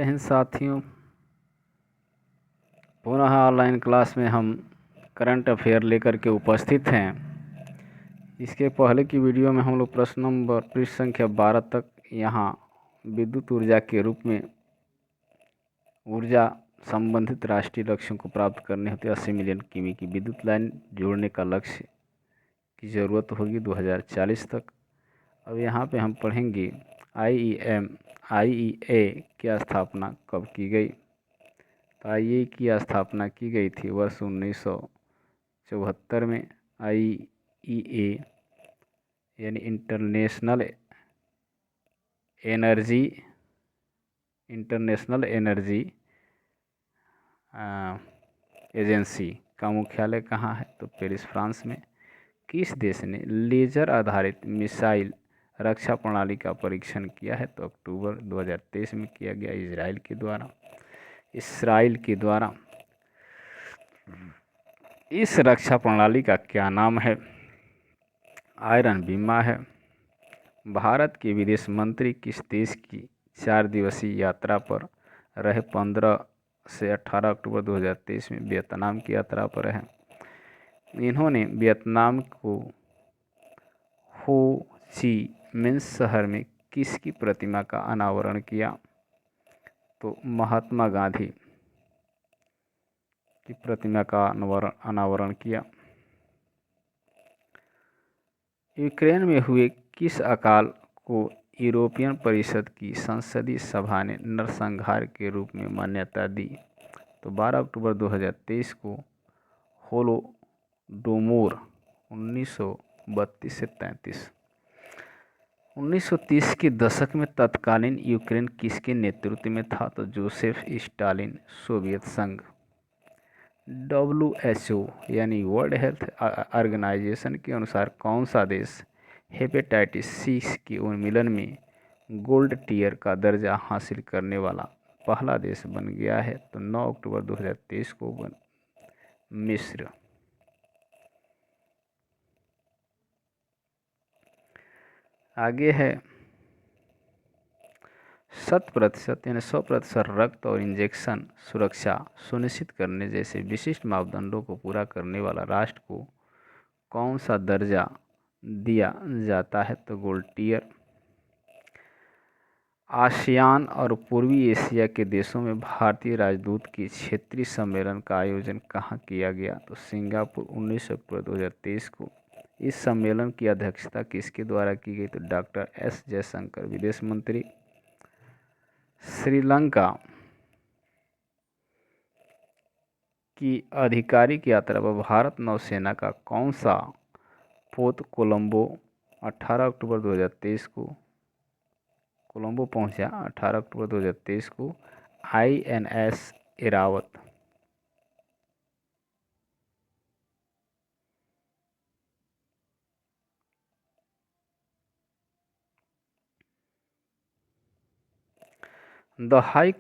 जय हिंद साथियों। पुनः ऑनलाइन क्लास में हम करंट अफेयर लेकर के उपस्थित हैं। इसके पहले की वीडियो में हम लोग पृष्ठ संख्या 12 तक यहाँ विद्युत ऊर्जा के रूप में ऊर्जा संबंधित राष्ट्रीय लक्ष्यों को प्राप्त करने होते 80 मिलियन किमी की विद्युत लाइन जोड़ने का लक्ष्य की ज़रूरत होगी 2040 तक। अब यहाँ पे हम पढ़ेंगे IEA की स्थापना कब की गई। तो IEA की स्थापना की गई थी वर्ष 1974 में। IEA यानी इंटरनेशनल एनर्जी एजेंसी का मुख्यालय कहाँ है? तो पेरिस, फ्रांस में। किस देश ने लेजर आधारित मिसाइल रक्षा प्रणाली का परीक्षण किया है? तो अक्टूबर 2023 में किया गया इजराइल के द्वारा। इस रक्षा प्रणाली का क्या नाम है? आयरन बीमा है। भारत के विदेश मंत्री किस देश की 4 दिवसीय यात्रा पर रहे? 15 से 18 अक्टूबर 2023 में वियतनाम की यात्रा पर है। इन्होंने वियतनाम को हो ची मिन्ह शहर में किसकी प्रतिमा का अनावरण किया? तो महात्मा गांधी की प्रतिमा का अनावरण किया। यूक्रेन में हुए किस अकाल को यूरोपियन परिषद की संसदीय सभा ने नरसंहार के रूप में मान्यता दी? तो 12 अक्टूबर 2023 को होलोडोमोर 1932 से 33। 1930 के दशक में तत्कालीन यूक्रेन किसके नेतृत्व में था? तो जोसेफ स्टालिन। सोवियत संघ। WHO यानी वर्ल्ड हेल्थ ऑर्गेनाइजेशन के अनुसार कौन सा देश हेपेटाइटिस सी के उन्मूलन में गोल्ड टियर का दर्जा हासिल करने वाला पहला देश बन गया है? तो 9 अक्टूबर 2023 को मिस्र। आगे है 100% यानी 100% रक्त और इंजेक्शन सुरक्षा सुनिश्चित करने जैसे विशिष्ट मापदंडों को पूरा करने वाला राष्ट्र को कौन सा दर्जा दिया जाता है? तो गोल्ड टियर। आसियान और पूर्वी एशिया के देशों में भारतीय राजदूत के क्षेत्रीय सम्मेलन का आयोजन कहाँ किया गया? तो सिंगापुर 19 अक्टूबर 2023 को। इस सम्मेलन की अध्यक्षता किसके द्वारा की गई? तो डॉक्टर S जयशंकर, विदेश मंत्री। श्रीलंका की आधिकारिक यात्रा पर भारत नौसेना का कौन सा पोत कोलंबो 18 अक्टूबर 2023 को कोलंबो पहुंचा? 18 अक्टूबर 2023 को INS Airavat. The high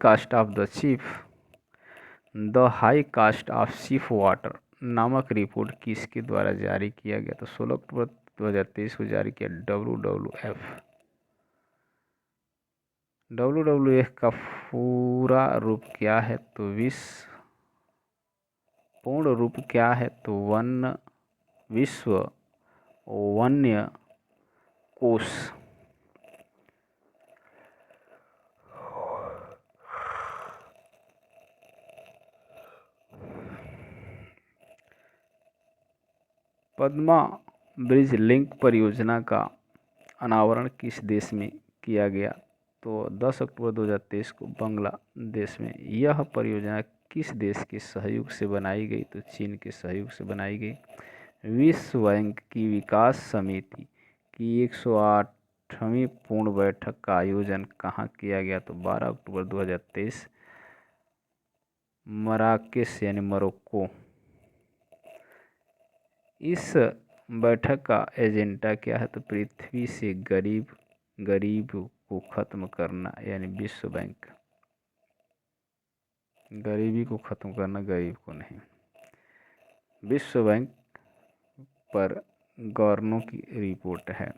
cast of chief water नामक रिपोर्ट किसके द्वारा जारी किया गया? तो 16 अक्टूबर 2023 को जारी किया WWF का पूरा रूप क्या है? तो पूर्ण रूप क्या है? तो विश्व वन्य कोष। पद्मा ब्रिज लिंक परियोजना का अनावरण किस देश में किया गया? तो 10 अक्टूबर 2023 को बांग्लादेश में। यह परियोजना किस देश के सहयोग से बनाई गई? तो चीन के सहयोग से बनाई गई। विश्व बैंक की विकास समिति की 108वीं पूर्ण बैठक का आयोजन कहाँ किया गया? तो 12 अक्टूबर 2023 मराकेश यानी मोरक्को। इस बैठक का एजेंडा क्या है? तो पृथ्वी से गरीब को खत्म करना यानी विश्व बैंक। गरीबी को खत्म करना, गरीब को नहीं। विश्व बैंक पर गवर्नरों की रिपोर्ट है।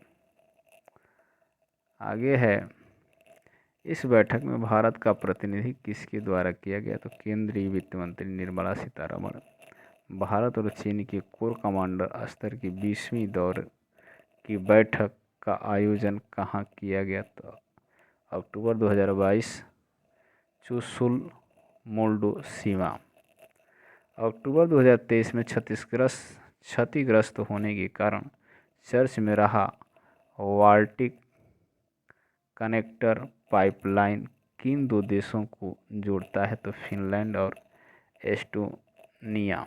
आगे है इस बैठक में भारत का प्रतिनिधि किसके द्वारा किया गया? तो केंद्रीय वित्त मंत्री निर्मला सीतारमण। भारत और चीन के कोर कमांडर स्तर की 20वीं दौर की बैठक का आयोजन कहाँ किया गया? तो अक्टूबर 2022, चुशुल, मोल्डो, सीमा। अक्टूबर 2023 में क्षतिग्रस्त होने के कारण चर्च में रहा बाल्टिक कनेक्टर पाइपलाइन किन दो देशों को जोड़ता है? तो फिनलैंड और एस्टोनिया।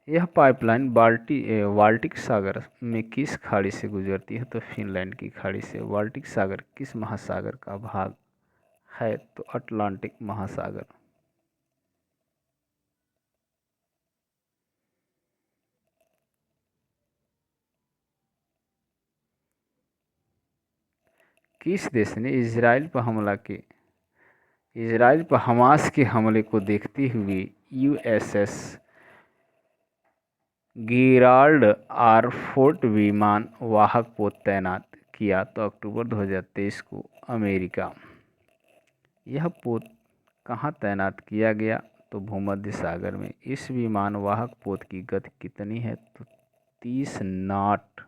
यह पाइपलाइन बाल्टिक सागर में किस खाड़ी से गुजरती है? तो फिनलैंड की खाड़ी से। बाल्टिक सागर किस महासागर का भाग है? तो अटलांटिक महासागर। किस देश ने इजराइल पर हमास के हमले को देखते हुए यूएसएस गिराल्ड आर फोर्ट विमान वाहक पोत तैनात किया? तो अक्टूबर 2023 को अमेरिका। यह पोत कहाँ तैनात किया गया? तो भूमध्य सागर में। इस विमान वाहक पोत की गति कितनी है? तो 30 नॉट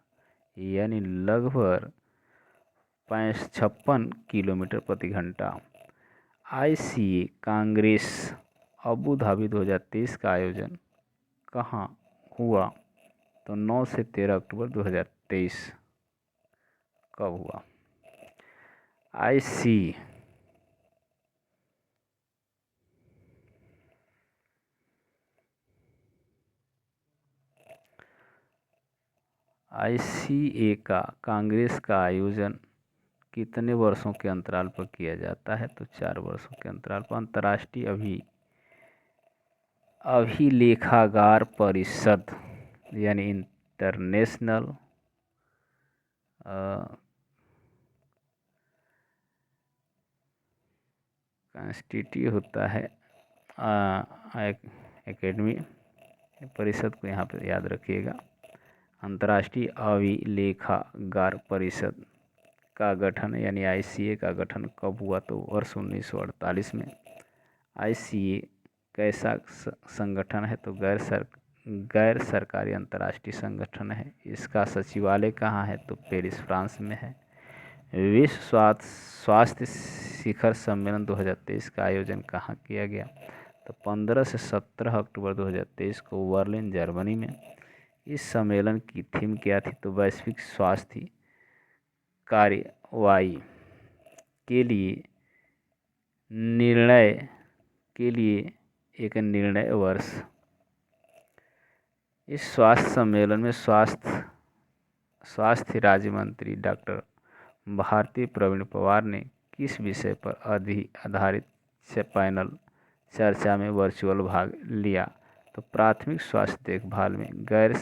यानी लगभग 56 किलोमीटर प्रति घंटा। आईसीए कांग्रेस अबू धाबी 2023 का आयोजन कहाँ हुआ? तो 9 से 13 अक्टूबर 2023 कब हुआ? आईसीए का कांग्रेस का आयोजन कितने वर्षों के अंतराल पर किया जाता है? तो 4 वर्षों के अंतराल पर। अंतर्राष्ट्रीय अभिलेखागार परिषद यानी इंटरनेशनल इंस्टीट्यूट होता है एकेडमी परिषद को यहाँ पर याद रखिएगा। अंतर्राष्ट्रीय अभिलेखागार परिषद का गठन यानी आईसीए का गठन कब हुआ? तो वर्ष 1948 में। आईसीए कैसा संगठन है? तो गैर सरकारी अंतर्राष्ट्रीय संगठन है। इसका सचिवालय कहाँ है? तो पेरिस, फ्रांस में है। विश्व स्वास्थ्य शिखर सम्मेलन 2023 का आयोजन कहाँ किया गया? तो 15 से 17 अक्टूबर 2023 को बर्लिन, जर्मनी में। इस सम्मेलन की थीम क्या थी? तो वैश्विक स्वास्थ्य कार्रवाई के लिए एक निर्णय वर्ष। इस स्वास्थ्य सम्मेलन में स्वास्थ्य राज्य मंत्री डॉक्टर भारती प्रवीण पवार ने किस विषय पर आधारित पैनल चर्चा में वर्चुअल भाग लिया? तो प्राथमिक स्वास्थ्य देखभाल में गैर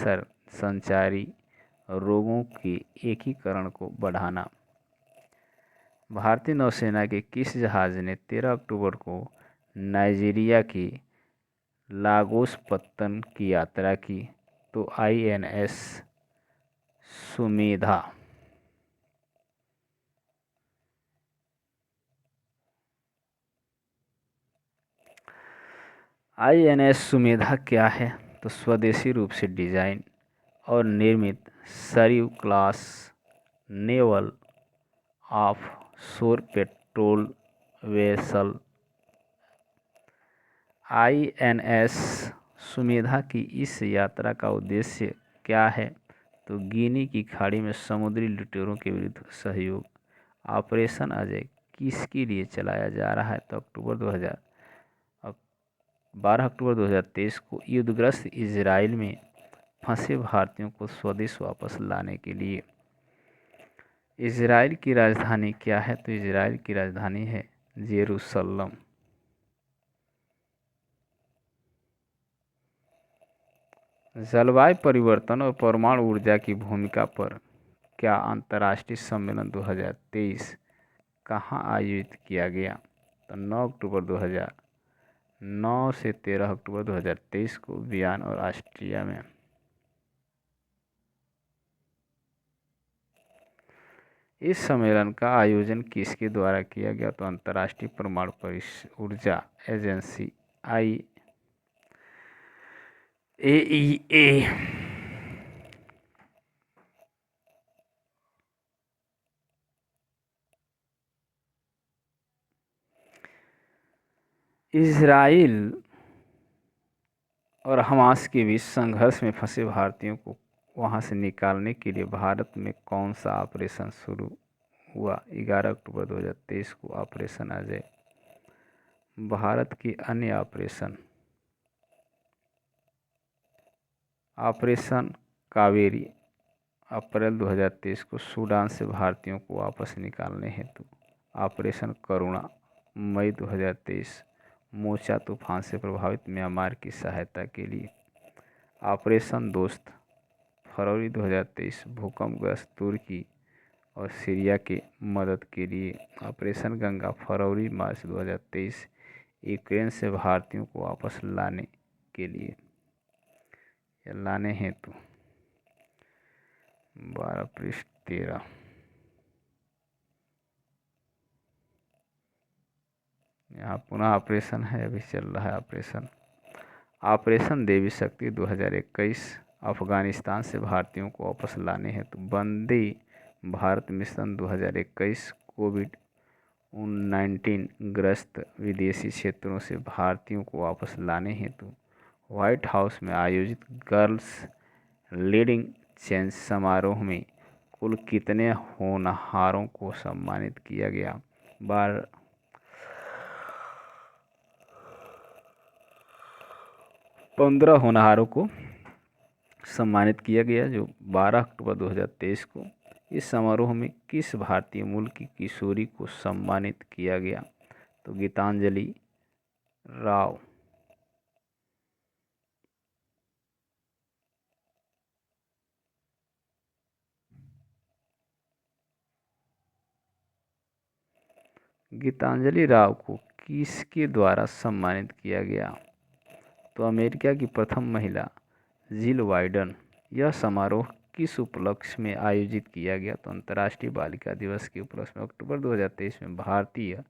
संचारी रोगों के एकीकरण को बढ़ाना। भारतीय नौसेना के किस जहाज ने 13 अक्टूबर को नाइजीरिया की लागोस पत्तन की यात्रा की? तो आईएनएस सुमेधा। आईएनएस सुमेधा क्या है? तो स्वदेशी रूप से डिजाइन और निर्मित सरयू क्लास नेवल ऑफ शोर पेट्रोल वेसल। आईएनएस सुमेधा की इस यात्रा का उद्देश्य क्या है? तो गिनी की खाड़ी में समुद्री लुटेरों के विरुद्ध सहयोग। ऑपरेशन अजय किसके लिए चलाया जा रहा है? तो 12 अक्टूबर 2023 को युद्धग्रस्त इजराइल में फंसे भारतीयों को स्वदेश वापस लाने के लिए। इजराइल की राजधानी क्या है? तो इजराइल की राजधानी है जेरूसलम। जलवायु परिवर्तन और परमाणु ऊर्जा की भूमिका पर क्या अंतर्राष्ट्रीय सम्मेलन 2023 कहाँ आयोजित किया गया? तो 9 अक्टूबर 9 से 13 अक्टूबर 2023 को वियना और ऑस्ट्रिया में। इस सम्मेलन का आयोजन किसके द्वारा किया गया? तो अंतर्राष्ट्रीय परमाणु ऊर्जा एजेंसी IAEA। इजराइल और हमास के बीच संघर्ष में फंसे भारतीयों को वहां से निकालने के लिए भारत में कौन सा ऑपरेशन शुरू हुआ? 11 अक्टूबर 2023 को ऑपरेशन अजय। भारत की अन्य ऑपरेशन कावेरी अप्रैल 2023 को सूडान से भारतीयों को वापस निकालने हेतु। ऑपरेशन करुणा मई 2023 मोचा तूफान से प्रभावित म्यांमार की सहायता के लिए। ऑपरेशन दोस्त फरवरी 2023 भूकंपग्रस्त तुर्की और सीरिया के मदद के लिए। ऑपरेशन गंगा फरवरी मार्च 2023 यूक्रेन से भारतीयों को वापस लाने के लिए या लाने हेतु। 12 पृष्ठ 13। यहाँ पुनः ऑपरेशन है, अभी चल रहा है ऑपरेशन। ऑपरेशन देवी शक्ति 2021 अफगानिस्तान से भारतीयों को वापस लाने हेतु। वंदे भारत मिशन 2021 कोविड-19 ग्रस्त विदेशी क्षेत्रों से भारतीयों को वापस लाने हेतु। व्हाइट हाउस में आयोजित गर्ल्स लीडिंग चेंज समारोह में कुल कितने होनहारों को सम्मानित किया गया? 15 होनहारों को सम्मानित किया गया, जो 12 अक्टूबर 2023 को। इस समारोह में किस भारतीय मूल की किशोरी को सम्मानित किया गया? तो गीतांजलि राव। गीतांजलि राव को किसके द्वारा सम्मानित किया गया? तो अमेरिका की प्रथम महिला जिल बाइडेन। यह समारोह किस उपलक्ष्य में आयोजित किया गया? तो अंतर्राष्ट्रीय बालिका दिवस के उपलक्ष्य में। अक्टूबर 2023 में भारतीय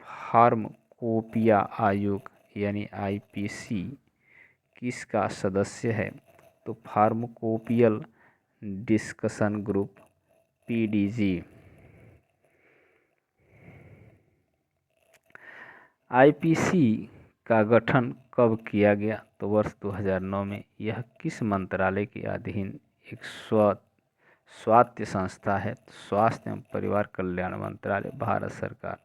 फार्माकोपिया आयोग यानी IPC किसका सदस्य है? तो pharmacopoeial discussion group PDG। IPC का गठन कब किया गया? तो वर्ष 2009 में। यह किस मंत्रालय के अधीन एक स्वायत्त संस्था है? स्वास्थ्य एवं परिवार कल्याण मंत्रालय, भारत सरकार।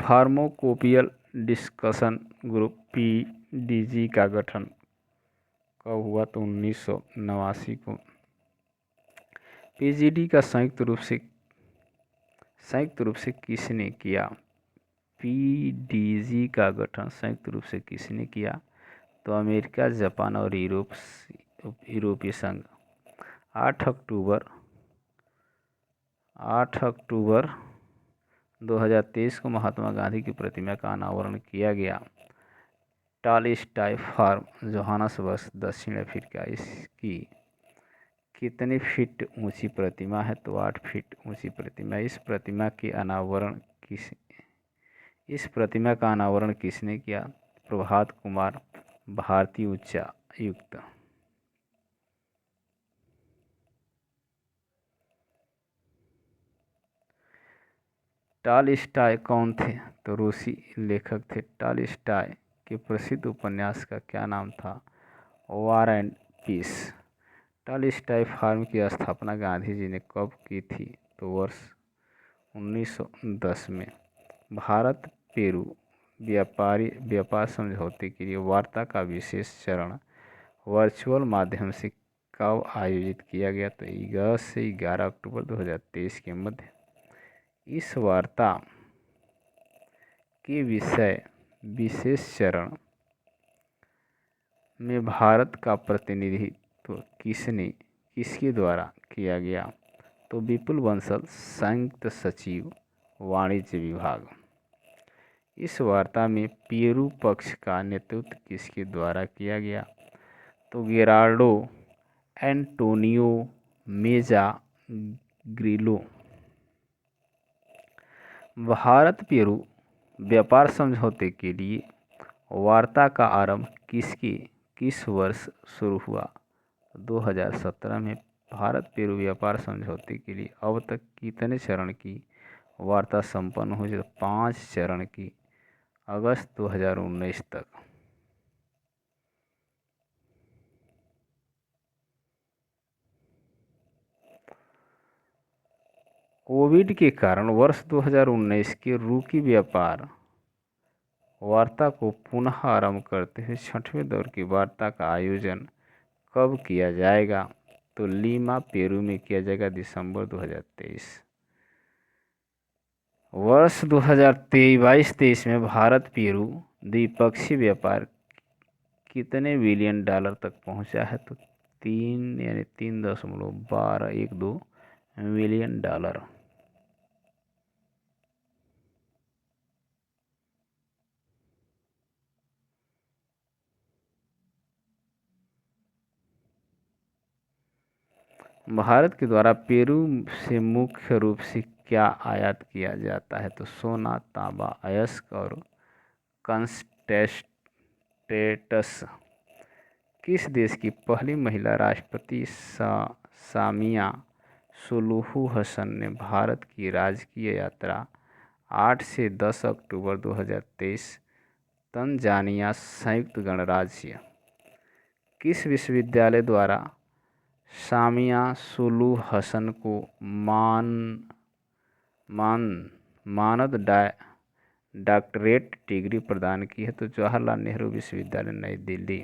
फार्माकोपियल डिस्कशन ग्रुप PDG का गठन कब हुआ? तो 1989 को। PGD का संयुक्त रूप से किसने किया? PDG का गठन संयुक्त रूप से किसने किया? तो अमेरिका, जापान और यूरोपीय संघ। 8 अक्टूबर 2023 को महात्मा गांधी की प्रतिमा का अनावरण किया गया। टॉलस्टॉय फार्म जोहान्सबर्ग, दक्षिण अफ्रीका। इसकी कितनी फीट ऊंची प्रतिमा है? तो 8 फीट ऊंची प्रतिमा। इस प्रतिमा का अनावरण किसने किया? प्रभात कुमार, भारतीय उच्चायुक्त। टॉलस्टॉय कौन थे? तो रूसी लेखक थे। टॉलस्टॉय के प्रसिद्ध उपन्यास का क्या नाम था? War and peace. Tolstoy farm की स्थापना गांधी जी ने कब की थी? तो वर्ष 1910 में। भारत पेरू व्यापार समझौते के लिए वार्ता का विशेष चरण वर्चुअल माध्यम से कब आयोजित किया गया? तो 10 से 11 अक्टूबर 2023 के मध्य। इस वार्ता के विषय विशेष चरण में भारत का प्रतिनिधित्व किसने किसके द्वारा किया गया? तो विपुल बंसल, संयुक्त सचिव, वाणिज्य विभाग। इस वार्ता में पेरू पक्ष का नेतृत्व किसके द्वारा किया गया? तो गेरार्डो एंटोनियो मेजा ग्रिलो। भारत पेरू व्यापार समझौते के लिए वार्ता का आरंभ किस वर्ष शुरू हुआ? 2017 में। भारत पेरू व्यापार समझौते के लिए अब तक कितने चरण की वार्ता संपन्न हुई? 5 चरण की, अगस्त 2019 तक। कोविड के कारण वर्ष 2019 के रूकी व्यापार वार्ता को पुनः आरंभ करते हुए 6वें दौर की वार्ता का आयोजन कब किया जाएगा? तो लीमा, पेरू में किया जाएगा दिसंबर 2023। वर्ष 2022-23 में भारत पेरू द्विपक्षीय व्यापार कितने बिलियन डॉलर तक पहुंचा है? तो 3.1212 बिलियन डॉलर। भारत के द्वारा पेरू से मुख्य रूप से क्या आयात किया जाता है? तो सोना, तांबा, अयस्क और कंसंट्रेट्स। किस देश की पहली महिला राष्ट्रपति सामिया सुलूहू हसन ने भारत की राजकीय यात्रा 8 से 10 अक्टूबर 2023 तंजानिया संयुक्त गणराज्य किस विश्वविद्यालय द्वारा सामिया सुलूहू हसन को मानद डॉक्टरेट डिग्री प्रदान की है? तो जवाहरलाल नेहरू विश्वविद्यालय, नई दिल्ली।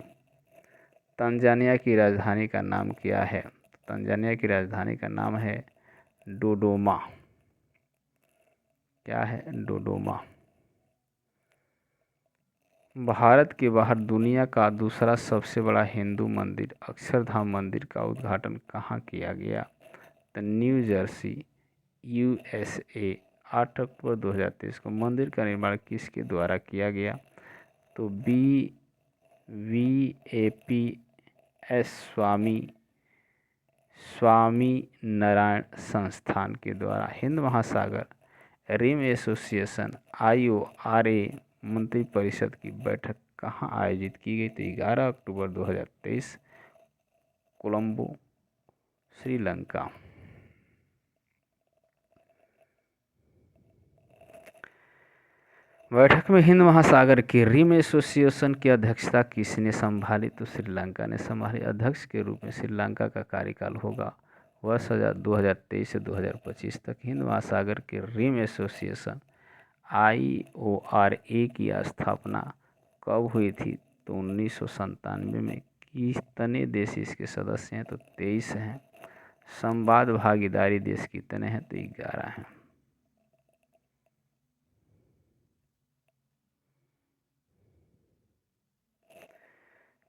तंजानिया की राजधानी का नाम क्या है? तंजानिया की राजधानी का नाम है डोडोमा। क्या है? डोडोमा। भारत के बाहर दुनिया का दूसरा सबसे बड़ा हिंदू मंदिर अक्षरधाम मंदिर का उद्घाटन कहाँ किया गया? तो न्यू जर्सी, USA, 8 अक्टूबर 2023 को। मंदिर का निर्माण किसके द्वारा किया गया? तो VAPS स्वामी नारायण संस्थान के द्वारा। हिंद महासागर रिम एसोसिएशन IORA मंत्रिपरिषद की बैठक कहाँ आयोजित की गई? तो 11 अक्टूबर 2023 कोलंबो, श्रीलंका। बैठक में हिंद महासागर के रिम एसोसिएशन की अध्यक्षता किसने संभाली? तो श्रीलंका ने संभाली। अध्यक्ष के रूप में श्रीलंका का कार्यकाल होगा वर्ष 2023 से 2025 तक। हिंद महासागर के रिम एसोसिएशन IORA की स्थापना कब हुई थी? तो 1997 में। कितने देश इसके सदस्य हैं? तो 23 हैं। संवाद भागीदारी देश कितने हैं? तो 11 हैं।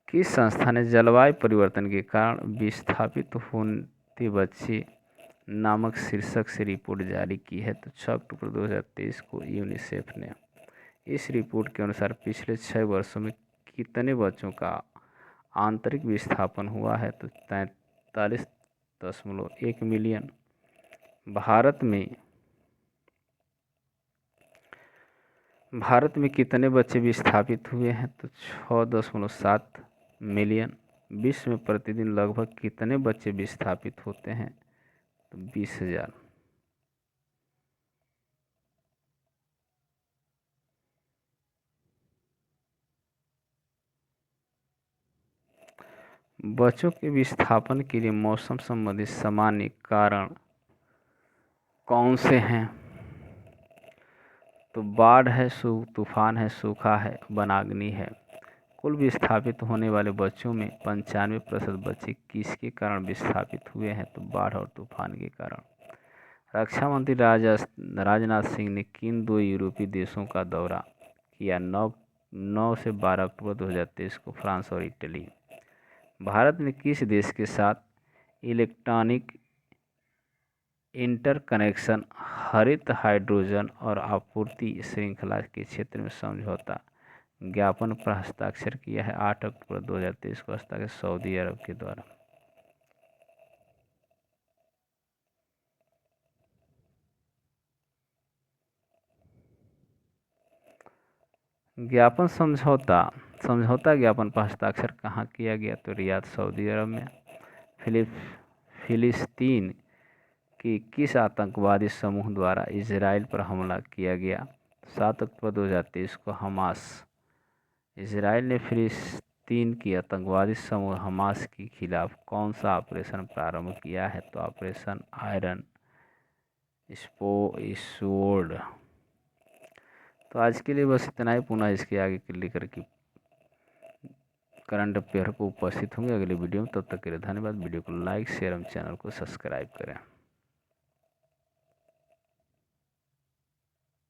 किस संस्था ने जलवायु परिवर्तन के कारण विस्थापित होते बच्चे नामक शीर्षक से रिपोर्ट जारी की है? तो 6 अक्टूबर 2023 को यूनिसेफ ने। इस रिपोर्ट के अनुसार पिछले 6 वर्षों में कितने बच्चों का आंतरिक विस्थापन हुआ है? तो 43.1 मिलियन। भारत में कितने बच्चे विस्थापित हुए हैं? तो 6.7 मिलियन। विश्व में प्रतिदिन लगभग कितने बच्चे विस्थापित होते हैं? तो 20,000। बच्चों के विस्थापन के लिए मौसम संबंधी सामान्य कारण कौन से हैं? तो बाढ़ है, तूफान है, सूखा है, वनाग्नि है। कुल विस्थापित होने वाले बच्चों में 95% बच्चे किसके कारण विस्थापित हुए हैं? तो बाढ़ और तूफान के कारण। रक्षा मंत्री राजनाथ सिंह ने किन 2 यूरोपीय देशों का दौरा किया? 9 से 12 अक्टूबर 2023 को फ्रांस और इटली। भारत ने किस देश के साथ इलेक्ट्रॉनिक इंटरकनेक्शन, हरित हाइड्रोजन और आपूर्ति श्रृंखला के क्षेत्र में समझौता ज्ञापन पर हस्ताक्षर किया है। 8 अक्टूबर 2023 को हस्ताक्षर सऊदी अरब के द्वारा। ज्ञापन समझौता ज्ञापन पर हस्ताक्षर कहाँ किया गया? तो रियाद, सऊदी अरब में। फिलिस्तीन कि किस आतंकवादी समूह द्वारा इजराइल पर हमला किया गया? 7 अक्टूबर 2023 को हमास। इजराइल ने फिलिस्तीन की आतंकवादी समूह हमास के खिलाफ कौन सा ऑपरेशन प्रारंभ किया है? तो ऑपरेशन आयरन स्वॉर्ड। तो आज के लिए बस इतना ही। पुनः इसके आगे के लेकर के करंट अफेयर को उपस्थित होंगे अगले वीडियो में। तब तक के लिए धन्यवाद। वीडियो को लाइक, शेयर एवं चैनल को सब्सक्राइब करें।